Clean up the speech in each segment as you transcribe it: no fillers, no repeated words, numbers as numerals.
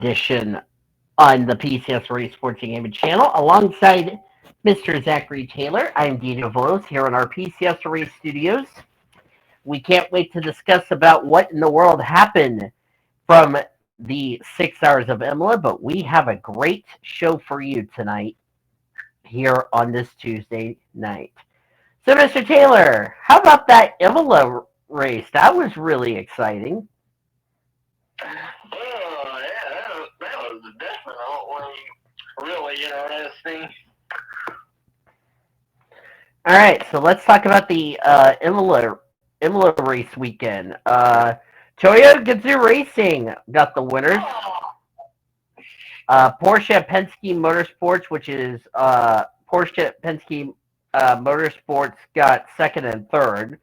edition on the PCS Race Sports and Gaming channel alongside Mr. Zachary Taylor. I'm Daniel Velos here in our PCS Race studios. We can't wait to discuss about what in the world happened from the 6 hours of Imola, but we have a great show for you tonight here on this Tuesday night. So, Mr. Taylor, how about that Imola race? That was really exciting. Oh, yeah, that was definitely really interesting. All right, so let's talk about the Imola race weekend. Toyo Gazoo Racing got the winners. Oh, Porsche Penske Motorsports, which is Porsche Penske Motorsports, got second and third.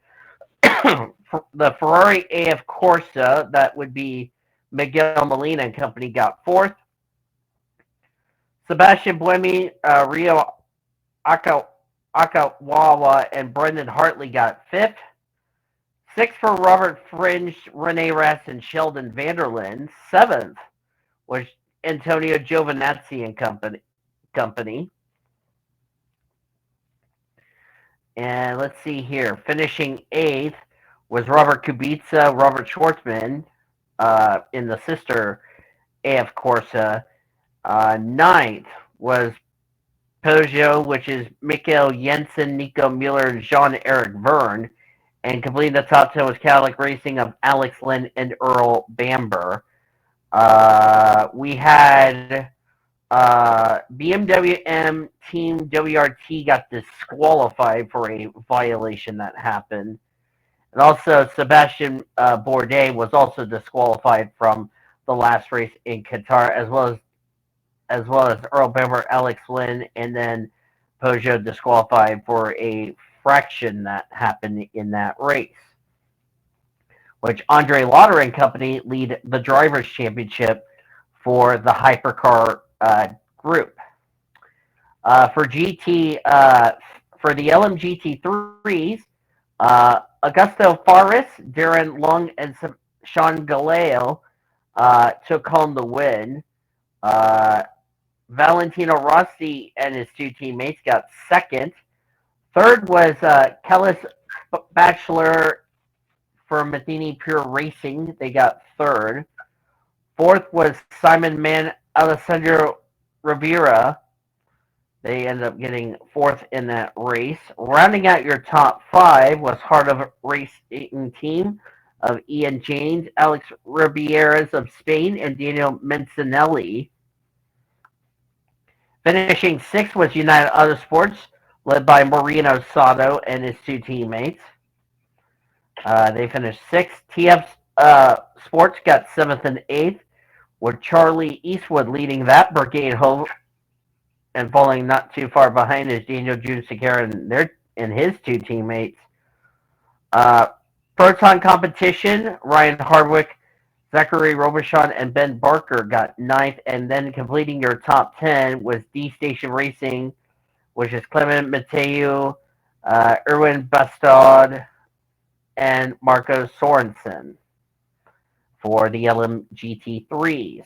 The Ferrari AF Corsa, that would be Miguel Molina and company, got fourth. Sebastian Buemi, Rio Akawawa, and Brendan Hartley got fifth. Sixth for Robert Fringe, Rene Rast, and Sheldon Vanderlyn. Seventh was Antonio Giovinazzi and company. And let's see here. Finishing eighth was Robert Kubica, Robert Schwartzman in the sister AF Corsa. Ninth was Peugeot, which is Mikael Jensen, Nico Mueller, and Jean-Eric Verne. And completing the top 10 was Cadillac Racing of Alex Lynn and Earl Bamber. We had BMW M Team WRT got disqualified for a violation that happened. And also, Sebastian Bourdais was also disqualified from the last race in Qatar, as well as Earl Bamber, Alex Lynn, and then Peugeot disqualified for a fraction that happened in that race, which Andre Lauder and company lead the Drivers' Championship for the Hypercar group. For the LMGT3s, Augusto Faris, Darren Long, and Sean Galeo took home the win. Valentino Rossi and his two teammates got second. Third was Kellis Bachelor for Matheny Pure Racing. They got third. Fourth was Simon Man Alessandro Rivera. They ended up getting fourth in that race. Rounding out your top five was Heart of Racing Team of Ian James, Alex Ribieras of Spain, and Daniel Mencinelli. Finishing sixth was United Autosports, led by Marino Sato and his two teammates. They finished sixth. TF Sports got seventh and eighth, with Charlie Eastwood leading that brigade home, and falling not too far behind is Daniel June Sequeira and his two teammates. Proton Competition, Ryan Hardwick, Zachary Robichon, and Ben Barker got ninth, and then completing your top 10 was D Station Racing, which is Clement Mateu, Erwin Bastard, and Marco Sorensen for the LMGT3s.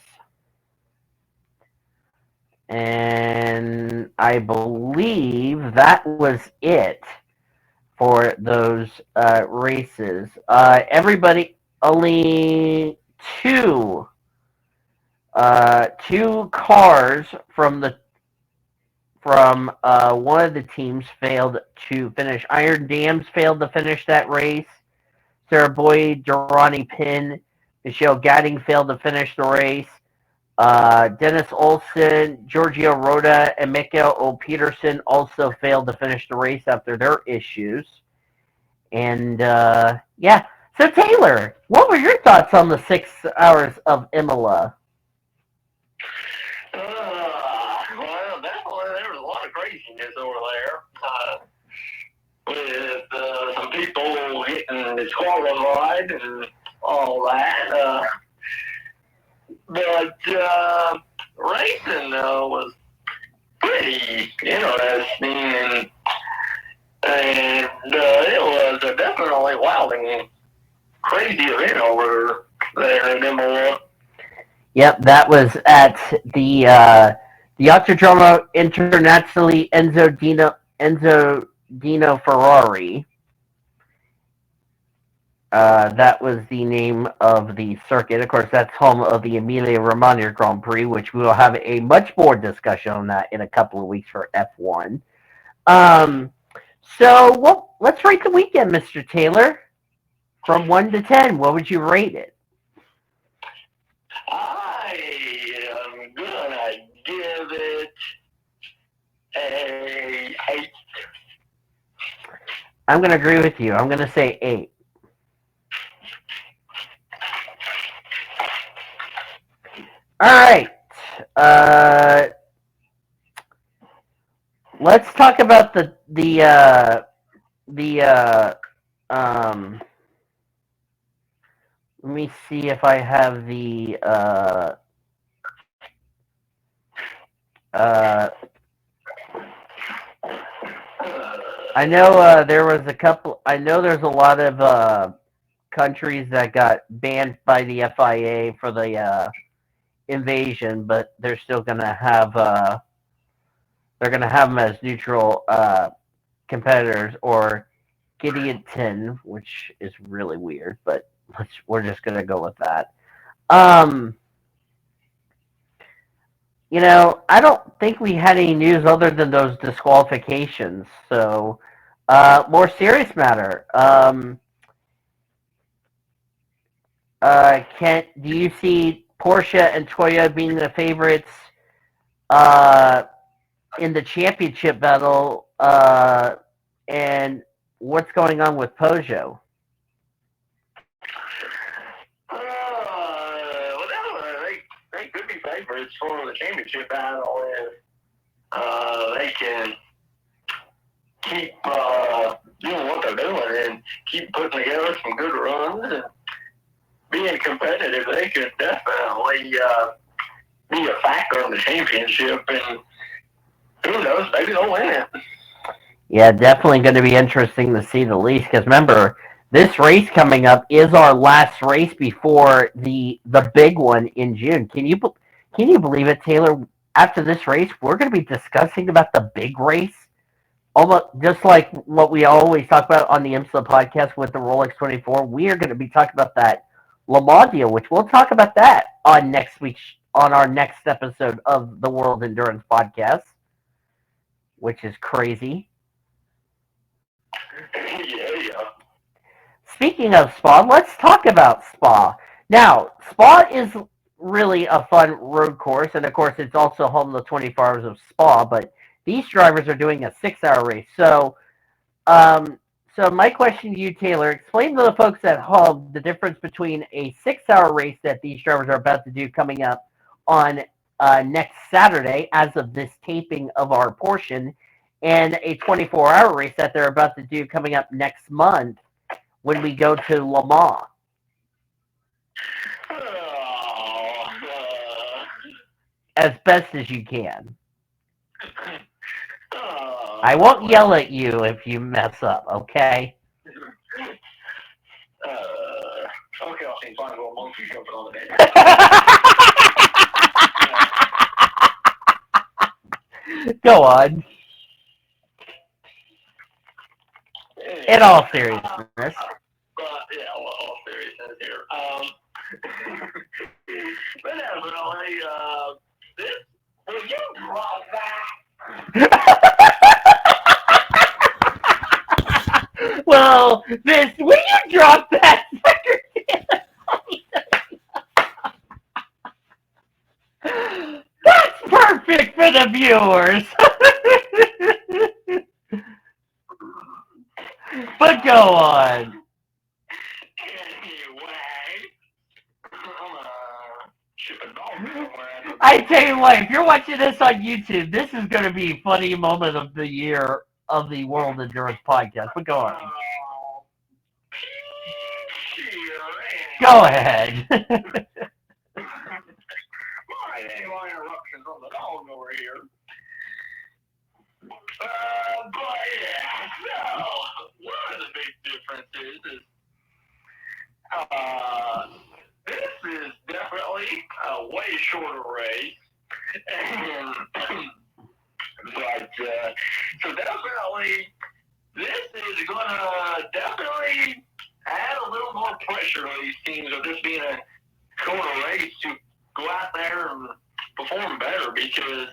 And I believe that was it for those races. Everybody, only two cars from one of the teams failed to finish. Iron Dams failed to finish that race. Sarah Boyd, Durrani Pinn, Michelle Gadding failed to finish the race. Dennis Olson, Giorgio Rhoda, and Mikael O. Peterson also failed to finish the race after their issues. And yeah, so Taylor, what were your thoughts on the 6 hours of Imola? well, definitely there was a lot of craziness over there with some people getting disqualified and all that. But racing was pretty interesting, and it was a definitely wild and crazy event over there in Imola. Yep, that was at the Autodromo Internazionale Enzo Dino Ferrari. That was the name of the circuit. Of course, that's home of the Emilia Romagna Grand Prix, which we will have a much more discussion on that in a couple of weeks for F1. Um, so, well, let's rate the weekend, Mr. Taylor. From 1 to 10, what would you rate it? I am gonna give it a 8. I'm going to agree with you. I'm going to say 8. All right. Let's talk about the let me see if I have the uh, I know there was a couple. I know there's a lot of countries that got banned by the FIA for the invasion, but they're still gonna have they're gonna have them as neutral competitors, or Gideonton, which is really weird, but we're just gonna go with that. Um, I don't think we had any news other than those disqualifications. So, more serious matter. Kent, do you see Porsche and Toyota being the favorites uh, in the championship battle? And what's going on with Peugeot? They could be favorites for the championship battle if they can keep doing what they're doing and keep putting together some good runs and being competitive. They could definitely be a factor in the championship, and who knows, maybe they'll win it. Yeah, definitely going to be interesting to see the least. Because remember, this race coming up is our last race before the big one in June. Can you believe it, Taylor? After this race, we're going to be discussing about the big race, almost just like what we always talk about on the IMSA podcast with the Rolex 24. We are going to be talking about that Le Mans deal, which we'll talk about that on our next episode of the World Endurance Podcast, which is crazy. Yeah. Speaking of Spa, let's talk about Spa. Now, Spa is really a fun road course, and of course, it's also home to the 24 hours of Spa, but these drivers are doing a 6-hour race. Um, so my question to you, Taylor, explain to the folks at home the difference between a 6-hour race that these drivers are about to do coming up on next Saturday, as of this taping of our portion, and a 24-hour race that they're about to do coming up next month when we go to Le Mans. As best as you can. I won't yell at you if you mess up, okay? Okay, I'll see fine little monkey jumping on the bed. Go on. In all seriousness. But yeah, well, all seriousness here. But definitely, this, will you drop that? Well, will you drop that? That's perfect for the viewers. But go on. I tell you what, if you're watching this on YouTube, this is going to be a funny moment of the year of the World Endurance Podcast. But go on. Go ahead. Interruptions on the dog over here. But yeah, so one of the big differences is this is definitely a way shorter race. And, so definitely, this is going to definitely add a little more pressure to these teams of this being a shorter race to go out there and perform better because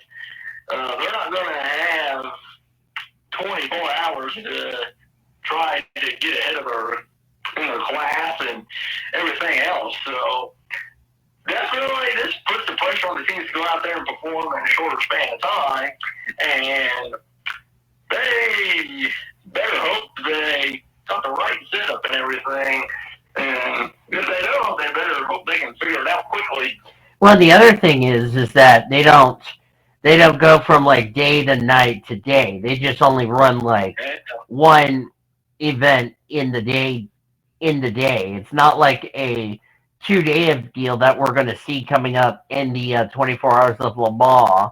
they're not going to have 24 hours to try to get ahead of their class and everything else. So definitely this puts the pressure on the teams to go out there and perform in a shorter span of time. And they better hope they got the right setup and everything. And if they don't, they better hope they can figure it out quickly. Well, the other thing is that they don't go from like day to night to day. They just only run like one event in the day. It's not like a 2 day deal that we're going to see coming up in the 24 hours of Le Mans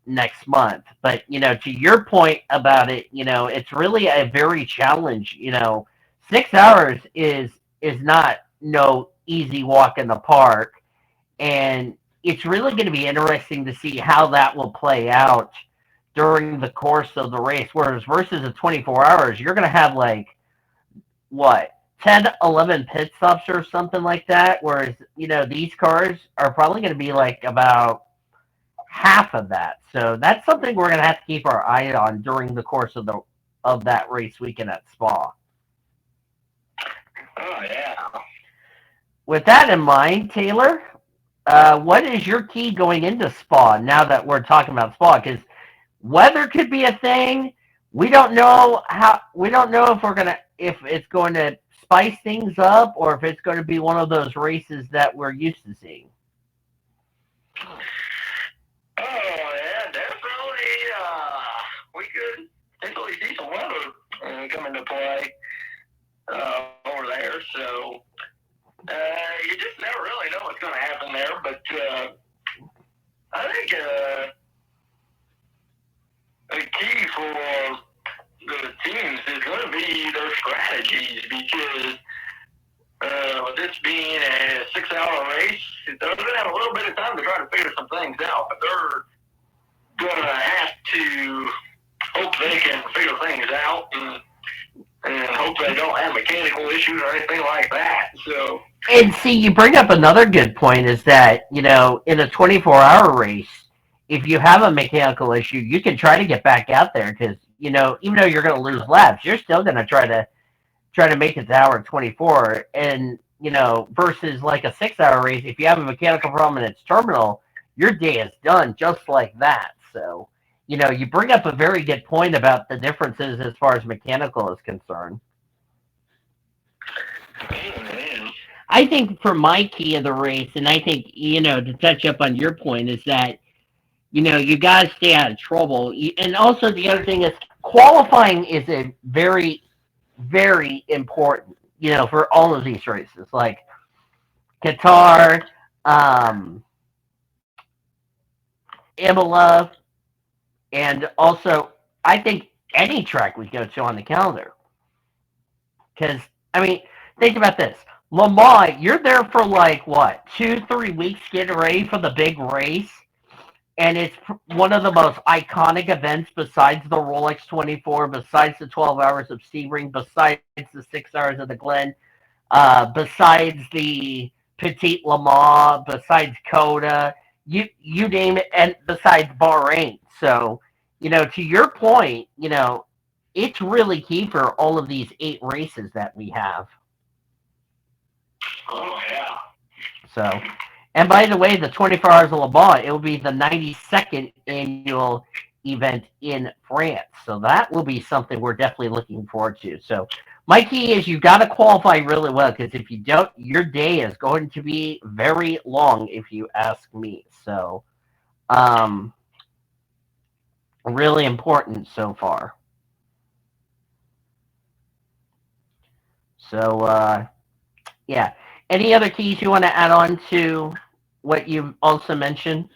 next month. But to your point about it, it's really a very challenge. 6 hours is not no easy walk in the park, and it's really going to be interesting to see how that will play out during the course of the race. Whereas versus the 24 hours, you're going to have like what 10, 11 pit stops or something like that. Whereas these cars are probably going to be like about half of that. So that's something we're going to have to keep our eye on during the course of that race weekend at Spa. Oh yeah. With that in mind, Taylor, what is your key going into Spa now that we're talking about Spa? Because weather could be a thing. We don't know if it's going to spice things up or if it's going to be one of those races that we're used to seeing. Oh yeah, definitely. We could definitely see some weather come into play over there. So you just never really know what's going to happen there. But I think the key for the teams is going to be their strategies because with this being a 6-hour race, they're going to have a little bit of time to try to figure some things out, but they're going to have to hope they can figure things out and hope they don't have mechanical issues or anything like that. So, and see, you bring up another good point is that, in a 24-hour race, if you have a mechanical issue, you can try to get back out there because, even though you're going to lose laps, you're still going to try to make it to hour 24. And, versus like a 6-hour race, if you have a mechanical problem and it's terminal, your day is done just like that. So, you bring up a very good point about the differences as far as mechanical is concerned. I think for my key of the race, and I think, to touch up on your point, is that, you got to stay out of trouble. And also, the other thing is qualifying is a very, very important, for all of these races, like Qatar, Imola, and also, I think any track we go to on the calendar. Because, think about this. Le Mans, you're there for like, what, 2, 3 weeks getting ready for the big race? And it's one of the most iconic events besides the Rolex 24, besides the 12 hours of Sebring, besides the 6 hours of the Glen, besides the Petit Le Mans, besides Coda, you name it, and besides Bahrain. So, to your point, it's really key for all of these 8 races that we have. Oh yeah. So, and by the way, the 24 Hours of Le Mans, it will be the 92nd annual event in France. So that will be something we're definitely looking forward to. So my key is you got to qualify really well because if you don't, your day is going to be very long, if you ask me. So, really important so far. So, yeah. Any other keys you want to add on to what you also mentioned?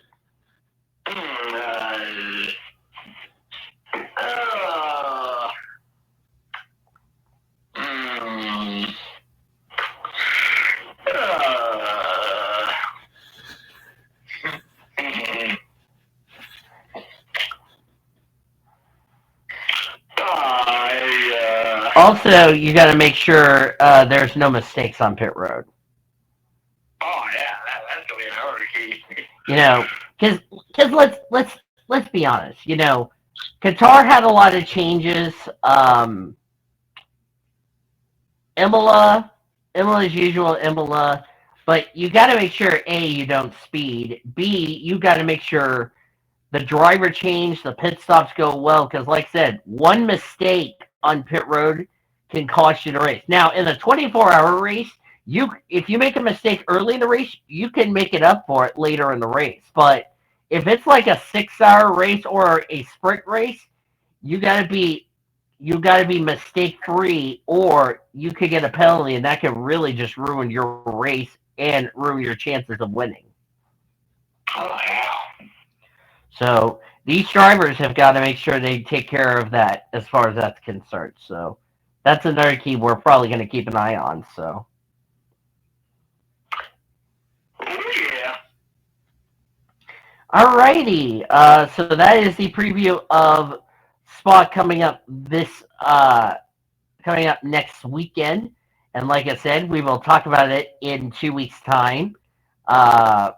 Also, you got to make sure there's no mistakes on pit road. Oh yeah, that's gonna be another key. You know, because let's be honest. You know, Qatar had a lot of changes. Imola, as usual, Imola. But you got to make sure A, you don't speed. B, you got to make sure the driver change, the pit stops go well. Because, like I said, one mistake on pit road can cost you the race. Now, in a 24-hour race, if you make a mistake early in the race, you can make it up for it later in the race. But if it's like a 6-hour race or a sprint race, you got to be mistake free, or you could get a penalty, and that could really just ruin your race and ruin your chances of winning. Oh yeah. So these drivers have got to make sure they take care of that as far as that's concerned. So that's another key we're probably going to keep an eye on. So. Oh yeah. Alrighty. So that is the preview of Spa coming up next weekend. And like I said, we will talk about it in 2 weeks' time on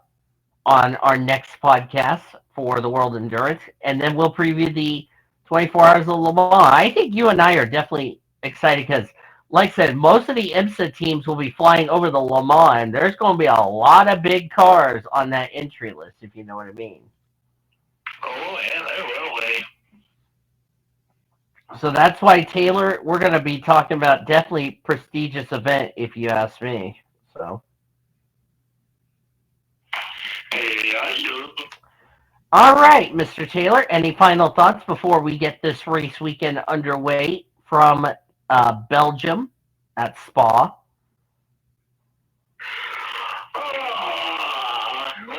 our next podcast for the World Endurance. And then we'll preview the 24 Hours of Le Mans. I think you and I are definitely excited because, like I said, most of the IMSA teams will be flying over the Le Mans, and there's going to be a lot of big cars on that entry list, if you know what I mean. Oh yeah, there will be. So that's why, Taylor, we're going to be talking about definitely prestigious event, if you ask me. So. Yeah, All right, Mr. Taylor, any final thoughts before we get this race weekend underway from Belgium at Spa? Well,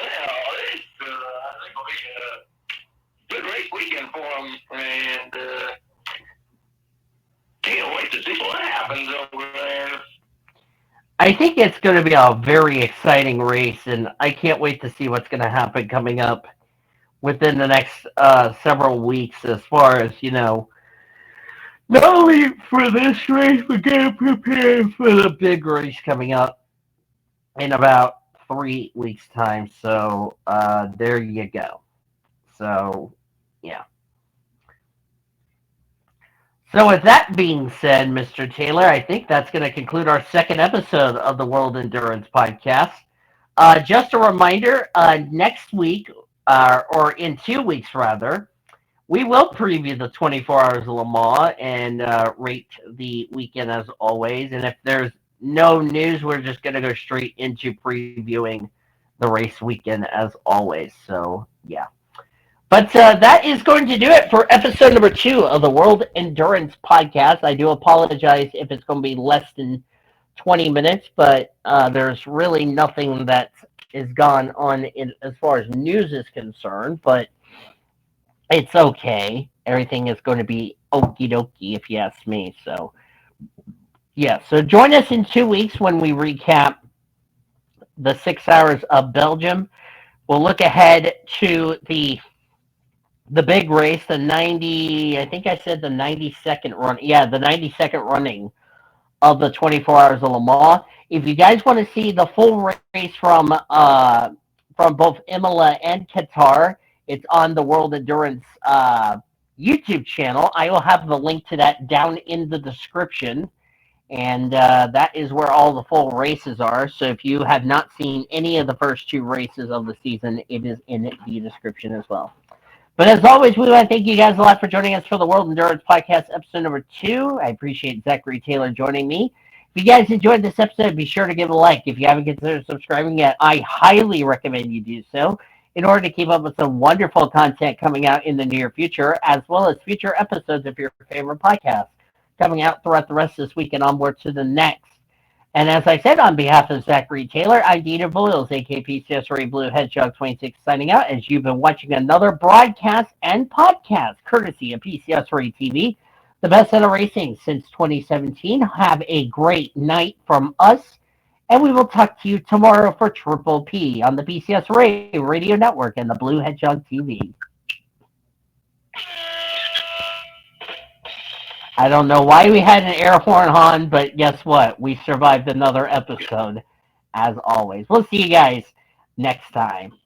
it's I think it'll be a good race weekend for them, and can't wait to see what happens over there. I think it's going to be a very exciting race, and I can't wait to see what's going to happen coming up within the next several weeks as far as, you know, not only for this race, but getting prepared for the big race coming up in about 3 weeks' time. So there you go. So, yeah. So with that being said, Mr. Taylor, I think that's going to conclude our second episode of the World Endurance Podcast. Just a reminder, next week, or in 2 weeks rather, we will preview the 24 Hours of Le Mans and rate the weekend as always. And if there's no news, we're just going to go straight into previewing the race weekend as always. So, yeah. But that is going to do it for episode number 2 of the World Endurance Podcast. I do apologize if it's going to be less than 20 minutes, but there's really nothing that is gone on as far as news is concerned, but it's okay. Everything is going to be okie dokie, if you ask me. So, yeah. So join us in 2 weeks when we recap the 6 hours of Belgium. We'll look ahead to the big race, the 90. I think I said the 92nd run. Yeah, the 92nd running of the 24 Hours of Le Mans. If you guys want to see the full race from both Imola and Qatar, it's on the World Endurance YouTube channel. I will have the link to that down in the description, and that is where all the full races are. So if you have not seen any of the first 2 races of the season, it is in the description as well. But as always, we want to thank you guys a lot for joining us for the World Endurance Podcast episode number 2. I appreciate Zachary Taylor joining me. If you guys enjoyed this episode, be sure to give it a like. If you haven't considered subscribing yet, I highly recommend you do so in order to keep up with some wonderful content coming out in the near future, as well as future episodes of your favorite podcast coming out throughout the rest of this week and onward to the next. And as I said, on behalf of Zachary Taylor, I'm Dieter Boyles, aka PCS Blue Hedgehog 26, signing out as you've been watching another broadcast and podcast courtesy of PCS TV, the best in racing since 2017. Have a great night from us, and we will talk to you tomorrow for Triple P on the PCS Radio Network and the Blue Hedgehog TV. I don't know why we had an air horn on, but guess what? We survived another episode, as always. We'll see you guys next time.